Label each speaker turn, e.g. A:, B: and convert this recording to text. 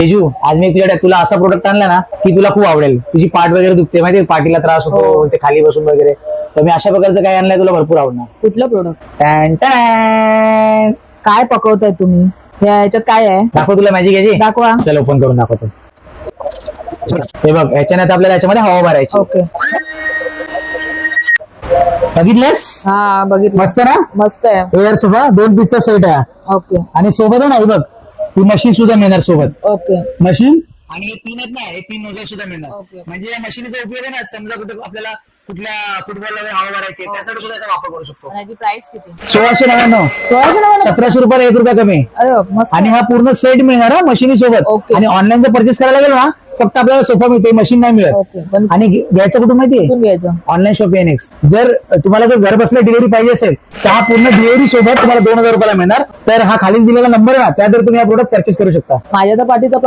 A: तेजू, आज मी तुला असा प्रोडक्ट आणला ना की तुला खूप आवडेल. तुझी पाठ वगैरे दुखते माहिती, पाठीला त्रास होतो ते खाली बसून वगैरे, तर मी अशा प्रकारचं काय आणलंय तुला भरपूर आवडणार.
B: कुठलं प्रोडक्ट?
A: Tan tan.
B: काय पकवताय तुम्ही? याच्यात काय आहे?
A: दाखव तुला मॅजिक याची.
B: दाखवा.
A: चल ओपन करून दाखवतो. हे बघ, याच्याने आपल्याला याच्यामध्ये हवा भरायची.
B: ओके.
A: बघितलंस?
B: हा बघितलं.
A: मस्त ना?
B: मस्त आहे.
A: एअर सोफा 2 पीसचा सेट आहे
B: ओके
A: आणि सोबत आहे ना, हे बघ ही मशीन सुद्धा मिळणार सोबत.
B: ओके.
A: मशीन आणि हे 3 आहेत ना, हे 3 नोझल सुद्धा मिळणार.
B: ओके.
A: म्हणजे या मशीनचा उपयोग आहे ना, समजा कुठे आपल्याला कुठल्या फुटबॉलला हवा भरायची त्यासाठी सुद्धा याचा वापर करू शकतो.
B: आणि याची प्राइस किती?
A: 1699.
B: 1699.
A: 1700 रुपये 1 रुपया कमी.
B: अरे वा, मस्त.
A: आणि हा पूर्ण सेट मिळणार हा मशीनी सोबत.
B: ओके.
A: आणि ऑनलाईन जर परचेस करायला गेलो ना, फक्त आपल्याला सोफा मिळतो, मशीन नाही मिळत.
B: ओके. पण
A: आणि घ्यायचं कुठून माहितीये?
B: कुठून घ्यायचं?
A: Online shopping next. जर तुम्हाला जर घर बसल्या डिलिव्हरी पाहिजे असेल तर हा पूर्ण डिलिव्हरी सोबत तुम्हाला 2000 रुपयाला मिळणार. तर हा खाली दिलेला नंबर आहे ना, त्याद्वारे तुम्ही हा प्रोडक्ट परचेस करू शकता.
B: माझ्या तर पाठीचा